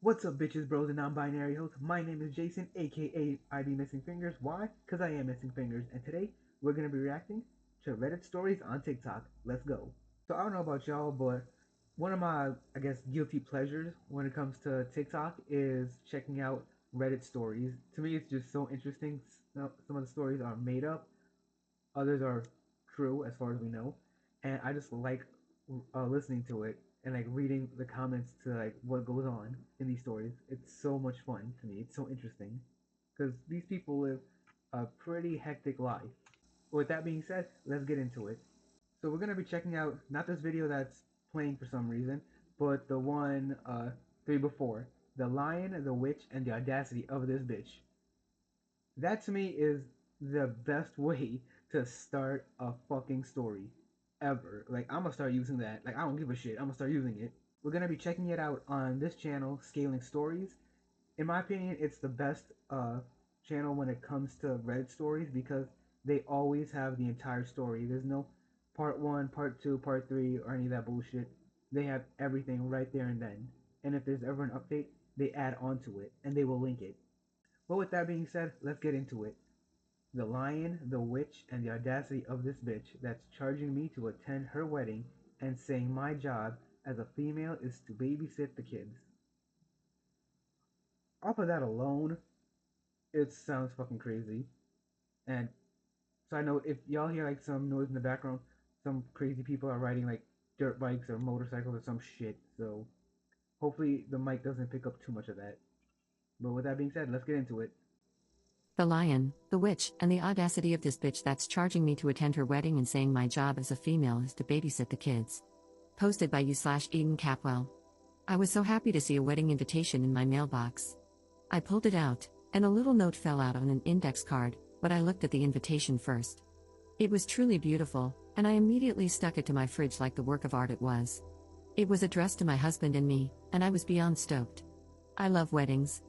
What's up, bitches, bros, and non-binary hosts? My name is Jason, aka I Be Missing Fingers. Why? Because I am missing fingers, and today we're gonna be reacting to Reddit stories on TikTok. Let's go. So I don't know about y'all, but one of my, guilty pleasures when it comes to TikTok is checking out Reddit stories. To me, it's just so interesting. Some of the stories are made up, others are true as far as we know, and I just like listening to it and like reading the comments to like what goes on in these stories. It's so much fun to me. It's so interesting because these people live a pretty hectic life. With that being said, let's get into it. So we're gonna be checking out not this video that's playing for some reason, but the one three before, the lion, the witch, and the audacity of this bitch. That to me is the best way to start a fucking story ever. Like, I'm gonna start using that. Like, I don't give a shit. I'm gonna start using it. We're gonna be checking it out on this channel, Scaling Stories. In my opinion, it's the best channel when it comes to Reddit stories because they always have the entire story. There's no part one, part two, part three, or any of that bullshit. They have everything right there and then. And if there's ever an update, they add onto it and they will link it. But with that being said, let's get into it. The lion, the witch, and the audacity of this bitch that's charging me to attend her wedding and saying my job as a female is to babysit the kids. Off of that alone, it sounds fucking crazy. And so I know if y'all hear like some noise in the background, some crazy people are riding like dirt bikes or motorcycles or some shit. So hopefully the mic doesn't pick up too much of that. But with that being said, let's get into it. The lion, the witch, and the audacity of this bitch that's charging me to attend her wedding and saying my job as a female is to babysit the kids. Posted by you/Eden Capwell. I was so happy to see a wedding invitation in my mailbox. I pulled it out, and a little note fell out on an index card, but I looked at the invitation first. It was truly beautiful, and I immediately stuck it to my fridge like the work of art it was. It was addressed to my husband and me, and I was beyond stoked. I love weddings.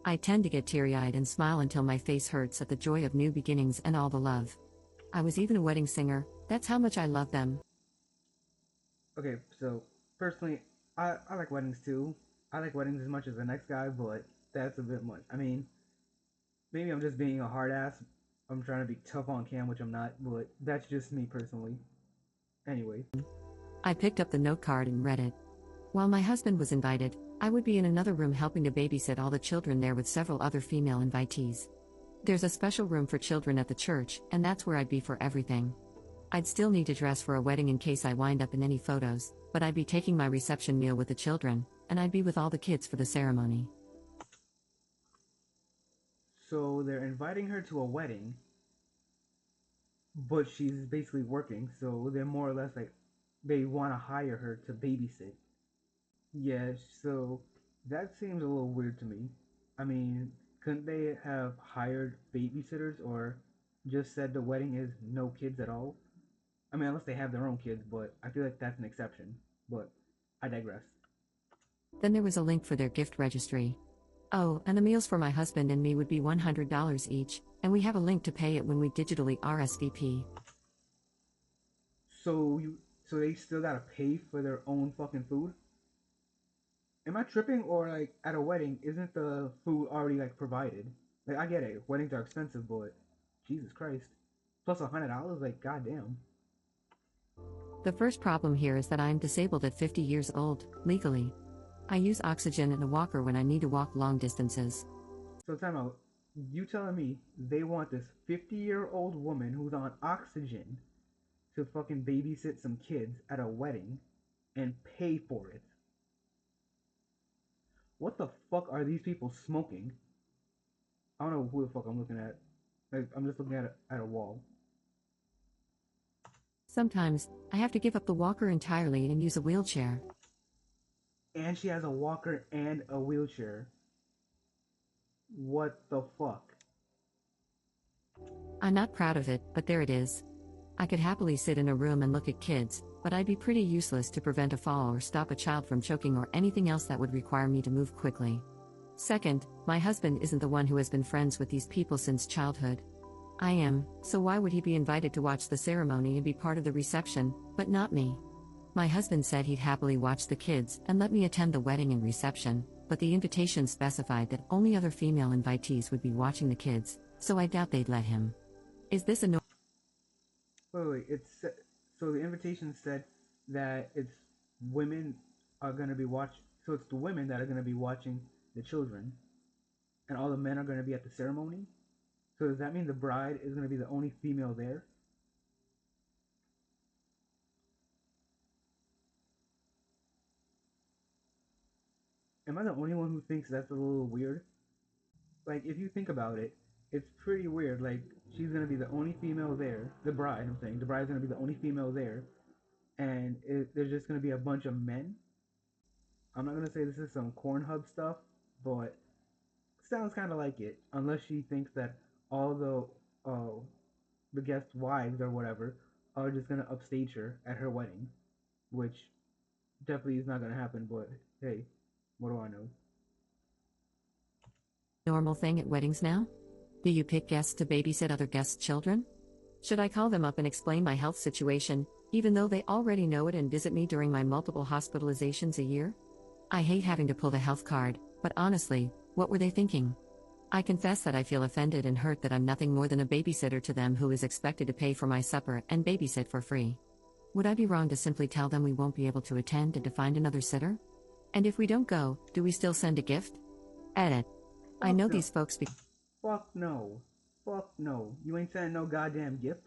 I tend to get teary-eyed and smile until my face hurts at the joy of new beginnings and all the love. I was even a wedding singer, that's how much I love them. Okay, so personally, I like weddings too. I like weddings as much as the next guy, but that's a bit much. I mean, maybe I'm just being a hard ass. I'm trying to be tough on cam, which I'm not, but that's just me personally. Anyway. I picked up the note card and read it. While my husband was invited, I would be in another room helping to babysit all the children there with several other female invitees. There's a special room for children at the church, and that's where I'd be for everything. I'd still need to dress for a wedding in case I wind up in any photos, but I'd be taking my reception meal with the children, and I'd be with all the kids for the ceremony. So they're inviting her to a wedding, but she's basically working, so they're more or less like they want to hire her to babysit. Yeah, so that seems a little weird to me. I mean, couldn't they have hired babysitters or just said the wedding is no kids at all? I mean, unless they have their own kids, but I feel like that's an exception. But I digress. Then there was a link for their gift registry. Oh, and the meals for my husband and me would be $100 each, and we have a link to pay it when we digitally RSVP. So they still gotta pay for their own fucking food? Am I tripping, or like at a wedding isn't the food already like provided? Like, I get it, weddings are expensive, but Jesus Christ, plus $100, like goddamn. The first problem here is that I am disabled at 50 years old, legally. I use oxygen and a walker when I need to walk long distances. So time out. You telling me they want this 50-year-old woman who's on oxygen to fucking babysit some kids at a wedding and pay for it? What the fuck are these people smoking? I don't know who the fuck I'm looking at. Like, I'm just looking at a wall. Sometimes, I have to give up the walker entirely and use a wheelchair. And she has a walker and a wheelchair. What the fuck? I'm not proud of it, but there it is. I could happily sit in a room and look at kids, but I'd be pretty useless to prevent a fall or stop a child from choking or anything else that would require me to move quickly. Second, my husband isn't the one who has been friends with these people since childhood. I am, so why would he be invited to watch the ceremony and be part of the reception, but not me? My husband said he'd happily watch the kids and let me attend the wedding and reception, but the invitation specified that only other female invitees would be watching the kids, so I doubt they'd let him. Is this a no? Wait. So the invitation said that it's women are gonna be watching. So it's the women that are gonna be watching the children, and all the men are gonna be at the ceremony. So does that mean the bride is gonna be the only female there? Am I the only one who thinks that's a little weird? Like, if you think about it, it's pretty weird. Like, she's gonna be the only female there. The bride, I'm saying, the bride's gonna be the only female there, and there's just gonna be a bunch of men. I'm not gonna say this is some Cornhub stuff, but sounds kind of like it. Unless she thinks that all the guest wives or whatever are just gonna upstage her at her wedding, which definitely is not gonna happen. But hey, what do I know? Normal thing at weddings now? Do you pick guests to babysit other guests' children? Should I call them up and explain my health situation, even though they already know it and visit me during my multiple hospitalizations a year? I hate having to pull the health card, but honestly, what were they thinking? I confess that I feel offended and hurt that I'm nothing more than a babysitter to them who is expected to pay for my supper and babysit for free. Would I be wrong to simply tell them we won't be able to attend and to find another sitter? And if we don't go, do we still send a gift? Edit. I Fuck know no. these folks Fuck no. Fuck no. You ain't sending no goddamn gift.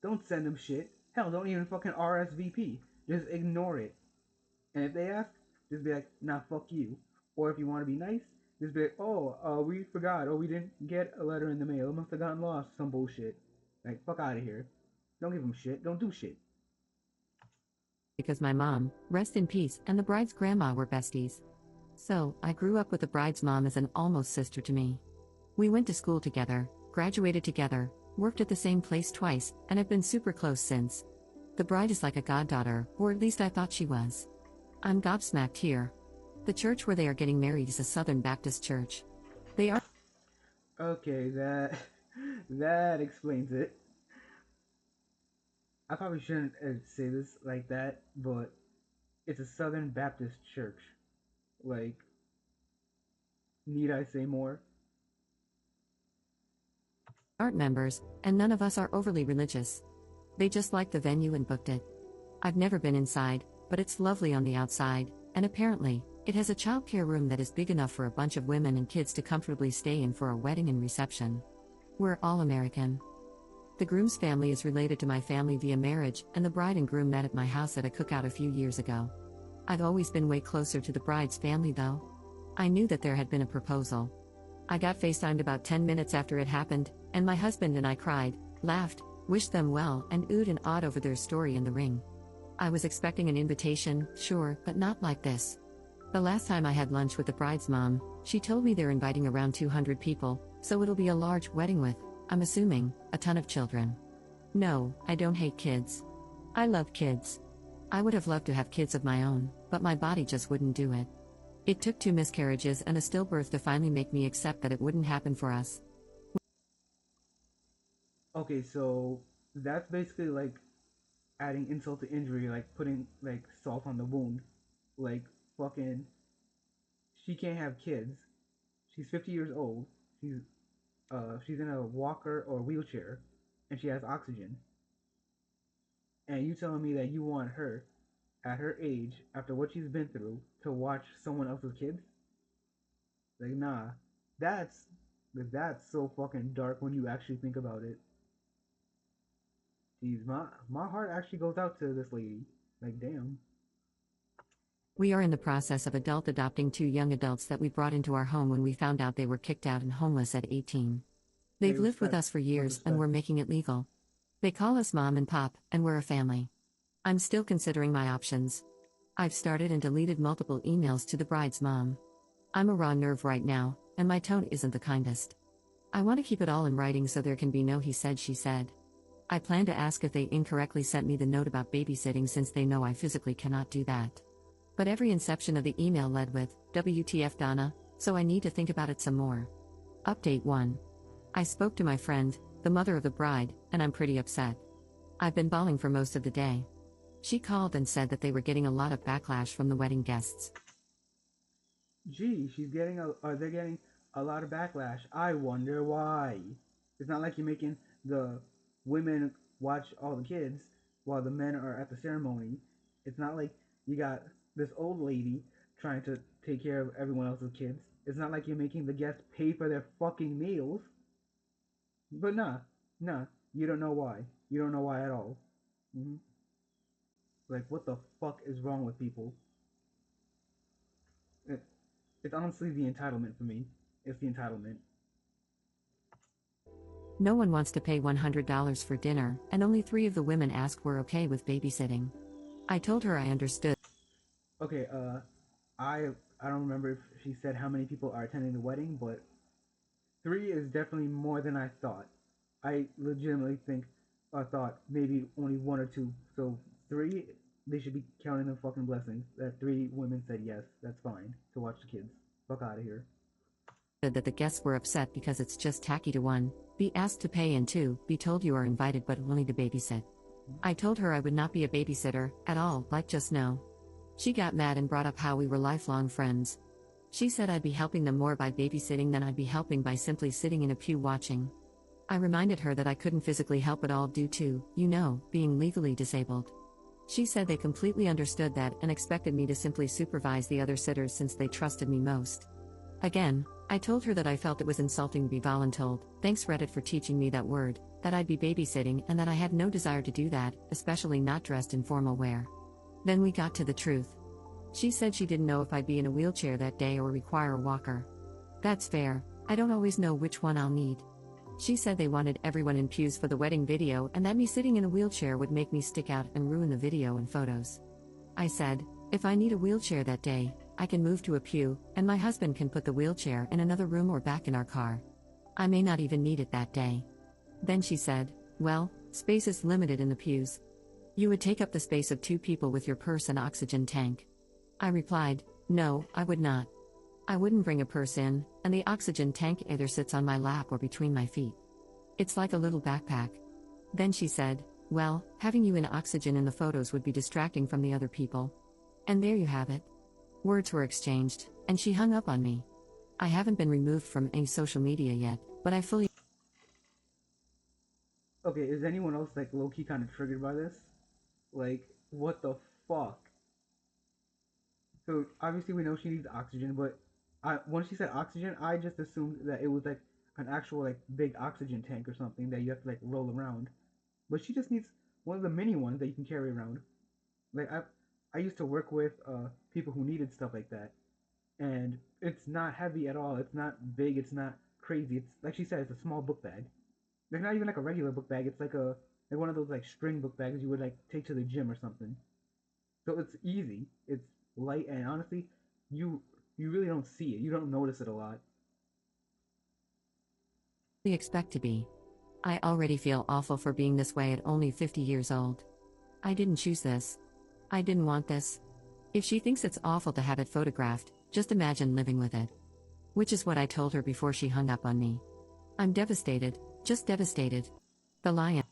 Don't send them shit. Hell, don't even fucking RSVP. Just ignore it. And if they ask, just be like, nah, fuck you. Or if you want to be nice, just be like, we forgot. Oh, we didn't get a letter in the mail. It must have gotten lost. Some bullshit. Like, fuck out of here. Don't give them shit. Don't do shit. because my mom, rest in peace, and the bride's grandma were besties. So, I grew up with the bride's mom as an almost sister to me. We went to school together, graduated together, worked at the same place twice, and have been super close since. The bride is like a goddaughter, or at least I thought she was. I'm gobsmacked here. The church where they are getting married is a Southern Baptist church. They are Okay, that that explains it. I probably shouldn't say this like that, but it's a Southern Baptist church. Like, need I say more? aren't members, and none of us are overly religious. They just liked the venue and booked it. I've never been inside, but it's lovely on the outside, and apparently, it has a childcare room that is big enough for a bunch of women and kids to comfortably stay in for a wedding and reception. We're all American. The groom's family is related to my family via marriage, and the bride and groom met at my house at a cookout a few years ago. I've always been way closer to the bride's family though. I knew that there had been a proposal. I got FaceTimed about 10 minutes after it happened, and my husband and I cried, laughed, wished them well, and oohed and awed over their story in the ring. I was expecting an invitation, sure, but not like this. The last time I had lunch with the bride's mom, she told me they're inviting around 200 people, so it'll be a large wedding with, I'm assuming, a ton of children. No, I don't hate kids. I love kids. I would have loved to have kids of my own, but my body just wouldn't do it. It took 2 miscarriages and a stillbirth to finally make me accept that it wouldn't happen for us. Okay, so that's basically like adding insult to injury, like putting like salt on the wound. Like, fucking, she can't have kids. She's 50 years old. She's in a walker or wheelchair, and she has oxygen. And you telling me that you want her at her age, after what she's been through, to watch someone else's kids? Like, nah, that's that's so fucking dark when you actually think about it. Jeez, my heart actually goes out to this lady. Like, damn. We are in the process of adult adopting 2 young adults that we brought into our home when we found out they were kicked out and homeless at 18. Hey, They've lived with respect. us for Much years and respect. we're making it legal. They call us mom and pop, and we're a family. I'm still considering my options. I've started and deleted multiple emails to the bride's mom. I'm a raw nerve right now, and my tone isn't the kindest. I want to keep it all in writing so there can be no he said she said. I plan to ask if they incorrectly sent me the note about babysitting since they know I physically cannot do that. But every inception of the email led with, WTF Donna, so I need to think about it some more. Update 1. I spoke to my friend, the mother of the bride, and I'm pretty upset. I've been bawling for most of the day. She called and said that they were getting a lot of backlash from the wedding guests. Gee, they're getting a lot of backlash. I wonder why. It's not like you're making the women watch all the kids while the men are at the ceremony. It's not like you got this old lady trying to take care of everyone else's kids. It's not like you're making the guests pay for their fucking meals. But nah, you don't know why. You don't know why at all. hmm Like, what the fuck is wrong with people? It, it's honestly the entitlement for me. It's the entitlement. No one wants to pay $100 for dinner, and only three of the women asked were okay with babysitting. I told her I understood. Okay, I I don't remember if she said how many people are attending the wedding, but three is definitely more than I thought. I legitimately think I thought maybe only one or two. So three, they should be counting the fucking blessings that three women said yes, that's fine to watch the kids. Fuck out of here. That the guests were upset because it's just tacky to one, be asked to pay, and two, be told you are invited but only to babysit. I told her I would not be a babysitter, at all, like just no. She got mad and brought up how we were lifelong friends. She said I'd be helping them more by babysitting than I'd be helping by simply sitting in a pew watching. I reminded her that I couldn't physically help at all due to, being legally disabled. She said they completely understood that and expected me to simply supervise the other sitters since they trusted me most. Again, I told her that I felt it was insulting to be voluntold, thanks Reddit for teaching me that word, that I'd be babysitting and that I had no desire to do that, especially not dressed in formal wear. Then we got to the truth. She said she didn't know if I'd be in a wheelchair that day or require a walker. That's fair, I don't always know which one I'll need. She said they wanted everyone in pews for the wedding video and that me sitting in a wheelchair would make me stick out and ruin the video and photos. I said, if I need a wheelchair that day, I can move to a pew, and my husband can put the wheelchair in another room or back in our car. I may not even need it that day. Then she said, well, space is limited in the pews. You would take up the space of two people with your purse and oxygen tank. I replied, no, I would not. I wouldn't bring a purse in, and the oxygen tank either sits on my lap or between my feet. It's like a little backpack. Then she said, well, having you in oxygen in the photos would be distracting from the other people. And there you have it. Words were exchanged, and she hung up on me. I haven't been removed from any social media yet, but I fully. Okay, is anyone else like low key kind of triggered by this? Like, what the fuck? So obviously we know she needs oxygen, but when she said oxygen, I just assumed that it was like an actual like big oxygen tank or something that you have to like roll around. But she just needs one of the mini ones that you can carry around. Like I used to work with people who needed stuff like that, and it's not heavy at all. It's not big. It's not crazy. It's like she said, it's a small book bag. Like not even like a regular book bag. It's like one of those like string book bags you would like take to the gym or something. So it's easy. It's light, and honestly, you you really don't see it. You don't notice it a lot. Expect to be. I already feel awful for being this way at only 50 years old. I didn't choose this. I didn't want this. If she thinks it's awful to have it photographed, just imagine living with it. Which is what I told her before she hung up on me. I'm devastated, just devastated. The lion.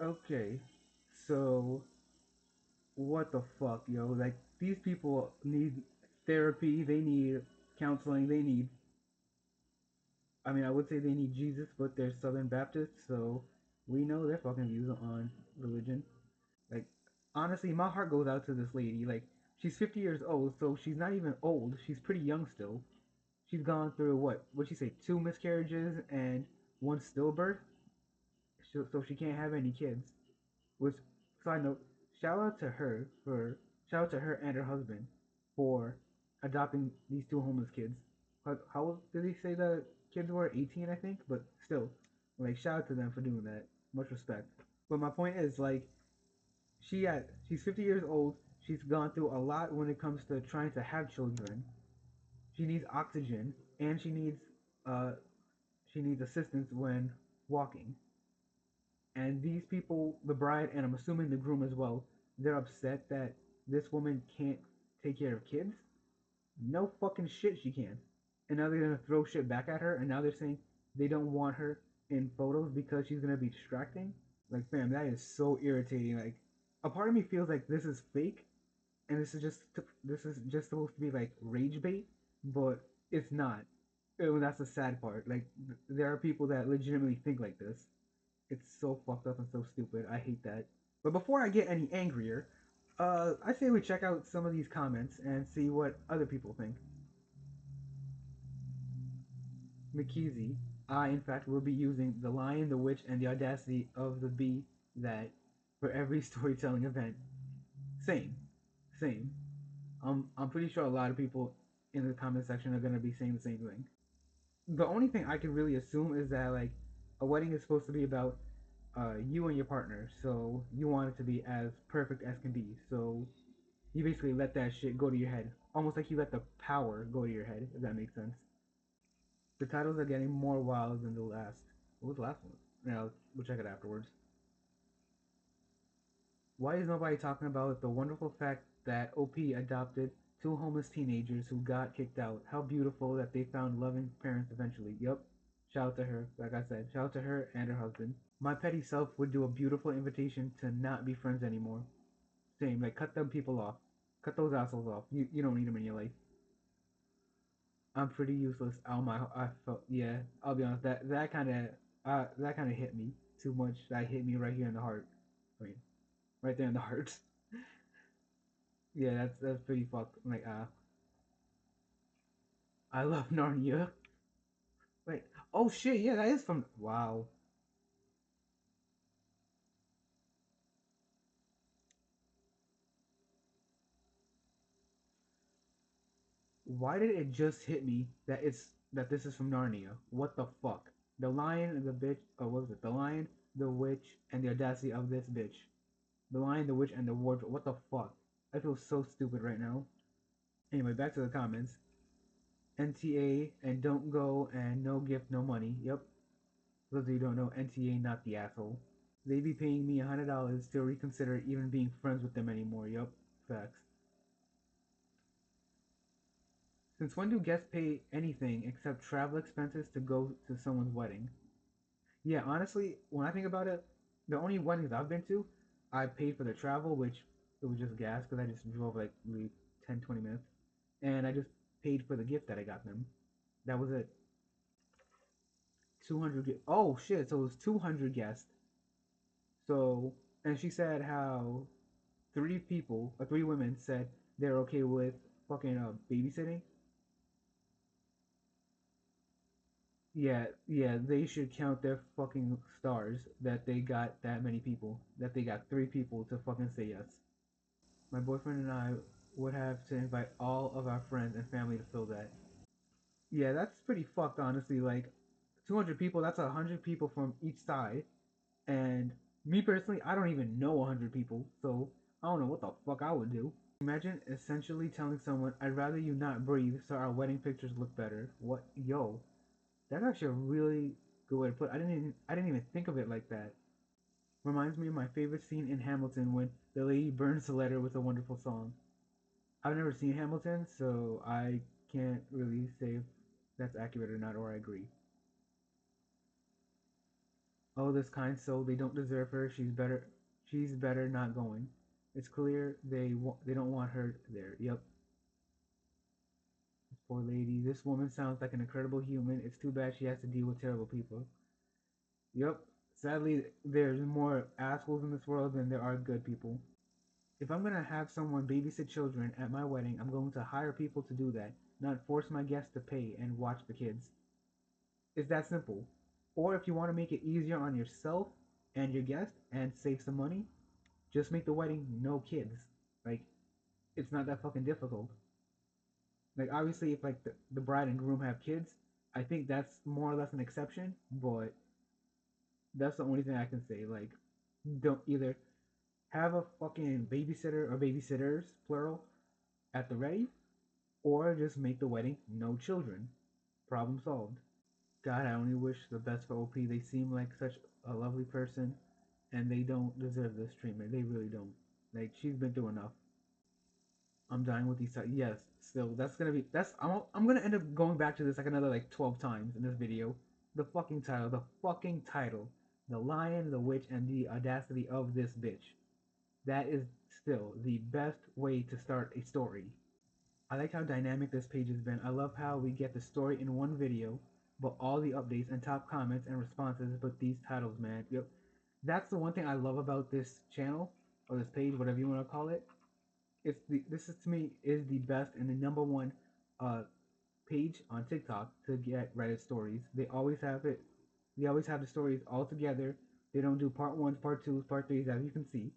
Okay, so what the fuck, yo? Like these people need therapy. They need counseling. They need. I mean, I would say they need Jesus, but they're Southern Baptists, so we know their fucking views on religion. Like, honestly, my heart goes out to this lady. Like, she's 50 years old, so she's not even old. She's pretty young still. She's gone through what? What'd she say? Two miscarriages and one stillbirth, so she can't have any kids. Which, side note, shout out to her for shout out to her and her husband for adopting these two homeless kids. How old did they say the kids were? 18, I think. But still, like shout out to them for doing that. Much respect. But my point is like she's 50 years old. She's gone through a lot when it comes to trying to have children. She needs oxygen and uh she needs assistance when walking. And these people, the bride and I'm assuming the groom as well, they're upset that this woman can't take care of kids. No fucking shit she can. And now they're gonna throw shit back at her and now they're saying they don't want her in photos because she's gonna be distracting. Like fam, that is so irritating. Like a part of me feels like this is fake and this is just supposed to be like rage bait, but it's not. That's the sad part. Like there are people that legitimately think like this. It's so fucked up and so stupid. I hate that. But before I get any angrier, I say we check out some of these comments and see what other people think. McKeezy, I in fact will be using the lion, the witch, and the audacity of the bee that for every storytelling event. Same, same. I'm pretty sure a lot of people in the comment section are gonna be saying the same thing. The only thing I can really assume is that like a wedding is supposed to be about you and your partner, so you want it to be as perfect as can be. So you basically let that shit go to your head, almost like you let the power go to your head, if that makes sense. The titles are getting more wild than the last. What was the last one? Yeah, we'll check it afterwards. Why is nobody talking about the wonderful fact that OP adopted two homeless teenagers who got kicked out? How beautiful that they found loving parents eventually. Yup. Shout out to her. Like I said, shout out to her and her husband. My petty self would do a beautiful invitation to not be friends anymore. Same, like cut them people off. Cut those assholes off. You don't need them in your life. I'm pretty useless. Oh my, I felt yeah. I'll be honest. That kind of hit me too much. That hit me right here in the heart. I mean, right there in the heart. Yeah, that's pretty fucked. Like I love Narnia. Wait, oh shit, yeah, that is from. Wow. Why did it just hit me that this is from Narnia? What the fuck? The lion and the bitch. Oh, what was it? The lion, the witch, and the audacity of this bitch. The lion, the witch, and the wardrobe. What the fuck? I feel so stupid right now. Anyway, back to the comments. NTA and don't go and no gift, no money. Yep. For those of you who don't know, NTA, not the asshole. They be paying me $100 to reconsider even being friends with them anymore. Yup, facts. Since when do guests pay anything except travel expenses to go to someone's wedding? Yeah, honestly, when I think about it, the only weddings I've been to, I paid for the travel, which it was just gas because I just drove like maybe 10, 20 minutes. And I just paid for the gift that I got them. That was it. 200. Oh shit! So it was 200 guests. So, and she said how three women said they're okay with fucking babysitting. Yeah, yeah, they should count their fucking stars that they got that many people, that they got three people to fucking say yes. My boyfriend and I would have to invite all of our friends and family to fill that. Yeah, that's pretty fucked, honestly. Like, 200 people, that's 100 people from each side. And me personally, I don't even know 100 people, so I don't know what the fuck I would do. Imagine essentially telling someone, I'd rather you not breathe so our wedding pictures look better. What? Yo, that's actually a really good way to put it. I didn't even think of it like that. Reminds me of my favorite scene in Hamilton when the lady burns the letter with a wonderful song. I've never seen Hamilton, so I can't really say if that's accurate or not, or I agree. Oh, this kind soul, they don't deserve her. She's better. She's better not going. It's clear they don't want her there. Yep, this poor lady. This woman sounds like an incredible human. It's too bad she has to deal with terrible people. Yep. Sadly, there's more assholes in this world than there are good people. If I'm gonna have someone babysit children at my wedding, I'm going to hire people to do that, not force my guests to pay and watch the kids. It's that simple. Or if you want to make it easier on yourself and your guest and save some money, just make the wedding no kids. Like, it's not that fucking difficult. Like, obviously, if like the bride and groom have kids, I think that's more or less an exception. But that's the only thing I can say. Like, don't either have a fucking babysitter or babysitters plural at the ready, or just make the wedding no children. Problem solved. God, I only wish the best for OP. They seem like such a lovely person, and they don't deserve this treatment. They really don't. Like she's been through enough. I'm dying with these. Yes, still, that's gonna be. That's. I'm gonna end up going back to this like another like 12 times in this video. The fucking title. The fucking title. The Lion, the Witch, and the Audacity of this bitch. That is still the best way to start a story. I like how dynamic this page has been. I love how we get the story in one video, but all the updates and top comments and responses, but these titles, man. Yep. That's the one thing I love about this channel or this page, whatever you want to call it. This is to me is the best and the number one uh, page on TikTok to get Reddit stories. They always have it. They always have the stories all together. They don't do part ones, part twos, part threes, as you can see.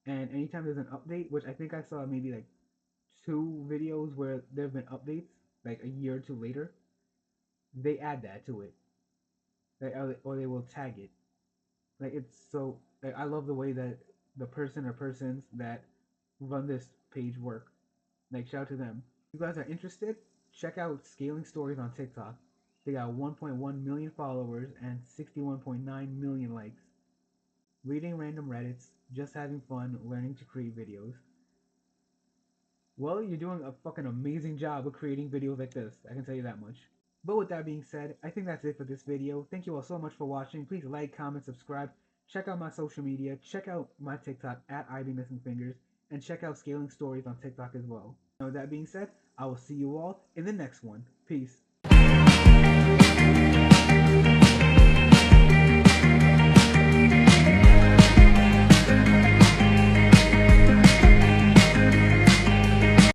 And anytime there's an update, which I think I saw maybe like two videos where there have been updates, like a year or two later, they add that to it, or they will tag it. Like it's so. Like, I love the way that the person or persons that run this page work. Like shout out to them. If you guys are interested, check out Scaling Stories on TikTok. They got 1.1 million followers and 61.9 million likes. Reading random Reddits, just having fun, learning to create videos. Well, you're doing a fucking amazing job of creating videos like this. I can tell you that much. But with that being said, I think that's it for this video. Thank you all so much for watching. Please like, comment, subscribe. Check out my social media. Check out my TikTok at IBMissingFingers. And check out Scaling Stories on TikTok as well. Now with that being said, I will see you all in the next one. Peace.